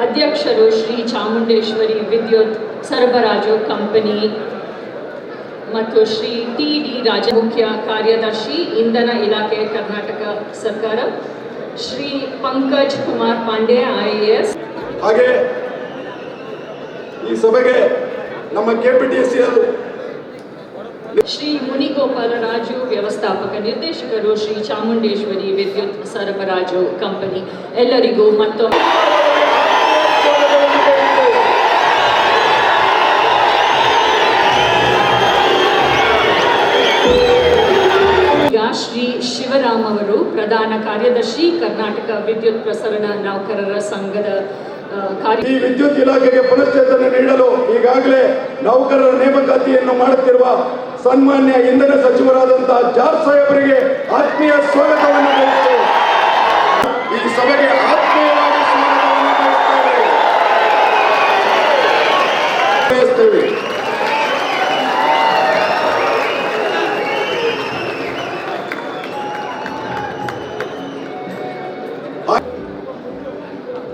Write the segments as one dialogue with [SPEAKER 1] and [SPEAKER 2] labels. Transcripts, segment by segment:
[SPEAKER 1] ಅಧ್ಯಕ್ಷರು ಶ್ರೀ ಚಾಮುಂಡೇಶ್ವರಿ ವಿದ್ಯುತ್ ಸರಬರಾಜು ಕಂಪನಿ ಮತ್ತು ಶ್ರೀ ಟಿ ಡಿ ರಾಜ ಮುಖ್ಯ ಕಾರ್ಯದರ್ಶಿ ಇಂಧನ ಇಲಾಖೆ ಕರ್ನಾಟಕ ಸರ್ಕಾರ, ಶ್ರೀ ಪಂಕಜ್ ಕುಮಾರ್ ಪಾಂಡೆ IAS.
[SPEAKER 2] ಹಾಗೆ ಈ ಸಭೆಗೆ ನಮ್ಮ KPTCL
[SPEAKER 1] ಶ್ರೀ ಮುನಿಗೋಪಾಲ ರಾಜು ವ್ಯವಸ್ಥಾಪಕ ನಿರ್ದೇಶಕರು, ಶ್ರೀ ಚಾಮುಂಡೇಶ್ವರಿ ವಿದ್ಯುತ್ ಸರಬರಾಜು ಕಂಪನಿ, ಎಲ್ಲರಿಗೂ ಮತ್ತೊಮ್ಮೆ ಈಗ ಶ್ರೀ ಶಿವರಾಮ್ ಅವರು ಪ್ರಧಾನ ಕಾರ್ಯದರ್ಶಿ, ಕರ್ನಾಟಕ ವಿದ್ಯುತ್ ಪ್ರಸರಣ ನೌಕರರ ಸಂಘದ
[SPEAKER 2] ಈ ವಿದ್ಯುತ್ ಇಲಾಖೆಗೆ ಪುನಶ್ಚೇತನ ನೀಡಲು ಈಗಾಗಲೇ ನೌಕರರ ನೇಮಕಾತಿಯನ್ನು ಮಾಡುತ್ತಿರುವ ಸನ್ಮಾನ್ಯ ಇಂಧನ ಸಚಿವರಾದಂತಹ ಜಾರ್ಜ್ ಸಾಹೇಬರಿಗೆ ಆತ್ಮೀಯ ಸ್ವಾಗತವನ್ನು ಬಯಸುತ್ತೇವೆ. ಈ ಸಭೆಗೆ ಆತ್ಮೀಯವಾದ ಸ್ವಾಗತವನ್ನು ಬಯಸುತ್ತೇವೆ.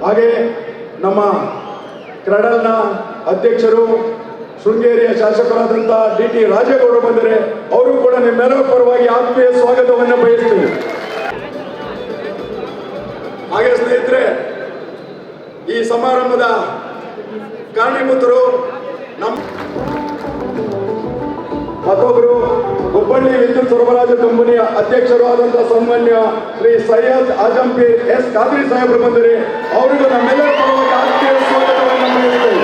[SPEAKER 2] ಹಾಗೆ ನಮ್ಮ ಕ್ರೆಡಲ್ನ ಅಧ್ಯಕ್ಷರು, ಶೃಂಗೇರಿಯ ಶಾಸಕರಾದಂತಹ DT ರಾಜೇಗೌಡರು ಬಂದರೆ ಅವರು ಕೂಡ ನಿಮ್ಮೆಲ್ಲರ ಪರವಾಗಿ ಆತ್ಮೀಯ ಸ್ವಾಗತವನ್ನು ಬಯಸ್ತೇವೆ. ಹಾಗೆ ಸ್ನೇಹಿತರೆ, ಈ ಸಮಾರಂಭದ ಕಾರಣೀಭೂತರು ಮತ್ತೊಬ್ಬರು ಹುಬ್ಬಳ್ಳಿ ವಿದ್ಯುತ್ ಸರಬರಾಜು ಕಂಪನಿಯ ಅಧ್ಯಕ್ಷರು ಆದಂತಹ ಸನ್ಮಾನ್ಯ ಶ್ರೀ ಸೈಯದ್ ಆಜಂಪೀರ್ S ಖಾದ್ರಿ ಸಾಹೇಬರು ಬಂದರೆ ಅವರಿಗೂ ನಮ್ಮೆಲ್ಲರ ಪರವಾಗಿ ಆತ್ಮೀಯ ಸ್ವಾಗತವನ್ನು ಬಯಸುತ್ತೇವೆ.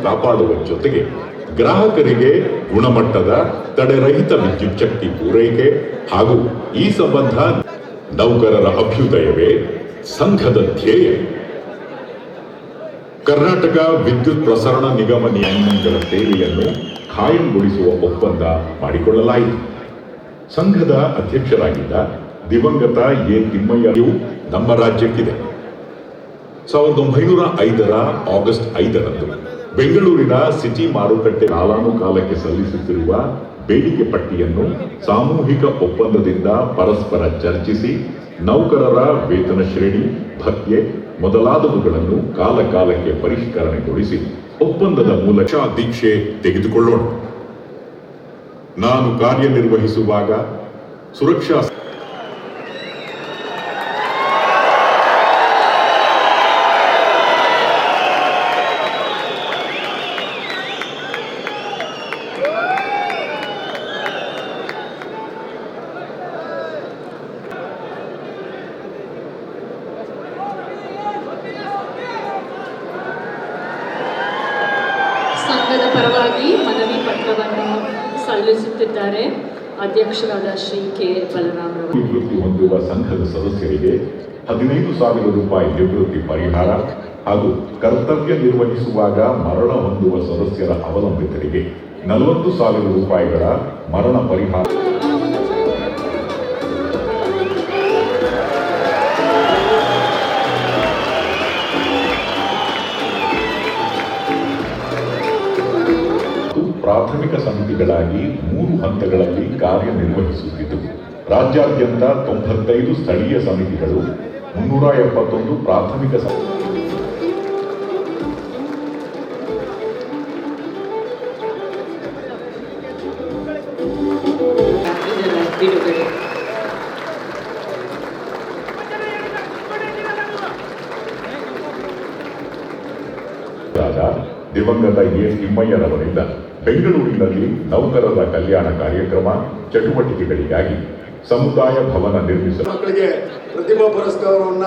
[SPEAKER 3] ಕಾಪಾಡುವ ಜೊತೆಗೆ ಗ್ರಾಹಕರಿಗೆ ಗುಣಮಟ್ಟದ ತಡೆರಹಿತ ವಿದ್ಯುತ್ ಶಕ್ತಿ ಪೂರೈಕೆ ಹಾಗೂ ಈ ಸಂಬಂಧ ನೌಕರರ ಅಭ್ಯುದಯವೇ ಸಂಘದ ಧ್ಯೇಯ. ಕರ್ನಾಟಕ ವಿದ್ಯುತ್ ಪ್ರಸರಣ ನಿಗಮ ನಿಯಮಗಳ ಸೇವೆಯನ್ನು ಖಾಯಂಗೊಳಿಸುವ ಒಪ್ಪಂದ ಮಾಡಿಕೊಳ್ಳಲಾಯಿತು. ಸಂಘದ ಅಧ್ಯಕ್ಷರಾಗಿದ್ದ ದಿವಂಗತ A ತಿಮ್ಮಯ್ಯರು ನಮ್ಮ ರಾಜ್ಯಕ್ಕಿದೆ. 1905 ಆಗಸ್ಟ್ 5ರಂದು ಬೆಂಗಳೂರಿನ ಸಿಟಿ ಮಾರುಕಟ್ಟೆ ಕಾಲಾನುಕಾಲಕ್ಕೆ ಸಲ್ಲಿಸುತ್ತಿರುವ ಬೇಡಿಕೆ ಪಟ್ಟಿಯನ್ನು ಸಾಮೂಹಿಕ ಒಪ್ಪಂದದಿಂದ ಪರಸ್ಪರ ಚರ್ಚಿಸಿ ನೌಕರರ ವೇತನ ಶ್ರೇಣಿ, ಭತ್ಯೆ ಮೊದಲಾದವುಗಳನ್ನು ಕಾಲಕಾಲಕ್ಕೆ ಪರಿಷ್ಕರಣೆಗೊಳಿಸಿ ಒಪ್ಪಂದದ ಮೂಲಕ ದೀಕ್ಷೆ ತೆಗೆದುಕೊಳ್ಳೋಣ. ನಾನು ಕಾರ್ಯನಿರ್ವಹಿಸುವಾಗ ಸುರಕ್ಷಾ
[SPEAKER 1] ಸಂಘದ ಪರವಾಗಿ ಮನವಿ ಪತ್ರವನ್ನು ಸಲ್ಲಿಸುತ್ತಿದ್ದಾರೆ ಅಧ್ಯಕ್ಷರಾದ ಶ್ರೀ K ಬಲರಾಮರವರು.
[SPEAKER 3] ನಿವೃತ್ತಿ ಹೊಂದುವ ಸಂಘದ ಸದಸ್ಯರಿಗೆ 15,000 ರೂಪಾಯಿ ನಿವೃತ್ತಿ ಪರಿಹಾರ ಹಾಗೂ ಕರ್ತವ್ಯ ನಿರ್ವಹಿಸುವಾಗ ಮರಣ ಹೊಂದುವ ಸದಸ್ಯರ ಅವಲಂಬಿತರಿಗೆ 40,000 ರೂಪಾಯಿಗಳ ಮರಣ ಪರಿಹಾರ. ಪ್ರಾಥಮಿಕ ಸಮಿತಿಗಳಾಗಿ 3 ಹಂತಗಳಲ್ಲಿ ಕಾರ್ಯನಿರ್ವಹಿಸುತ್ತಿದ್ದವು. ರಾಜ್ಯಾದ್ಯಂತ 95 ಸ್ಥಳೀಯ ಸಮಿತಿಗಳು, 371 ಪ್ರಾಥಮಿಕ ದಿವಂಗತ A ತಿಮ್ಮಯ್ಯರವರಿಂದ ಬೆಂಗಳೂರಿನಲ್ಲಿ ನೌಕರರ ಕಲ್ಯಾಣ ಕಾರ್ಯಕ್ರಮ ಚಟುವಟಿಕೆಗಳಿಗಾಗಿ ಸಮುದಾಯ ಭವನ ನಿರ್ಮಿಸಲು
[SPEAKER 2] ಮಕ್ಕಳಿಗೆ ಪ್ರತಿಭಾ ಪುರಸ್ಕಾರವನ್ನ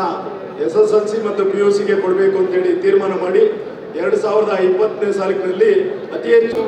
[SPEAKER 2] SSLC ಮತ್ತು PUCಗೆ ಕೊಡಬೇಕು ಅಂತ ಹೇಳಿ ತೀರ್ಮಾನ ಮಾಡಿ 2020ನೇ ಸಾಲಿನಲ್ಲಿ ಅತಿ ಹೆಚ್ಚು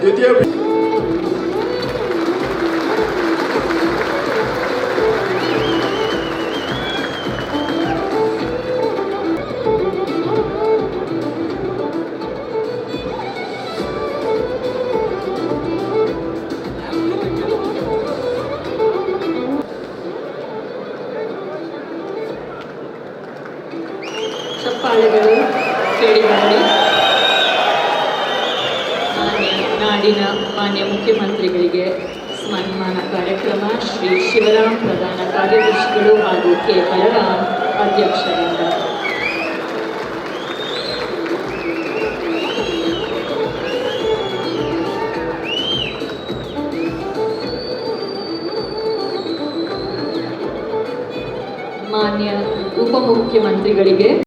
[SPEAKER 2] ದ್ವಿತೀಯ
[SPEAKER 1] ಚಪ್ಪಾಳೆಗಳು ಕೇಳಿಬರಲಿ. ನಾಡಿನ ಮಾನ್ಯ ಮುಖ್ಯಮಂತ್ರಿಗಳಿಗೆ ಸನ್ಮಾನ ಕಾರ್ಯಕ್ರಮ ಶ್ರೀ ಶಿವರಾಮ್ ಪ್ರಧಾನ ಕಾರ್ಯದರ್ಶಿಗಳು ಹಾಗೂ ಕೆ ಬಲರಾಮ್ ಅಧ್ಯಕ್ಷರಿಂದ. ಮಾನ್ಯ ಉಪಮುಖ್ಯಮಂತ್ರಿಗಳಿಗೆ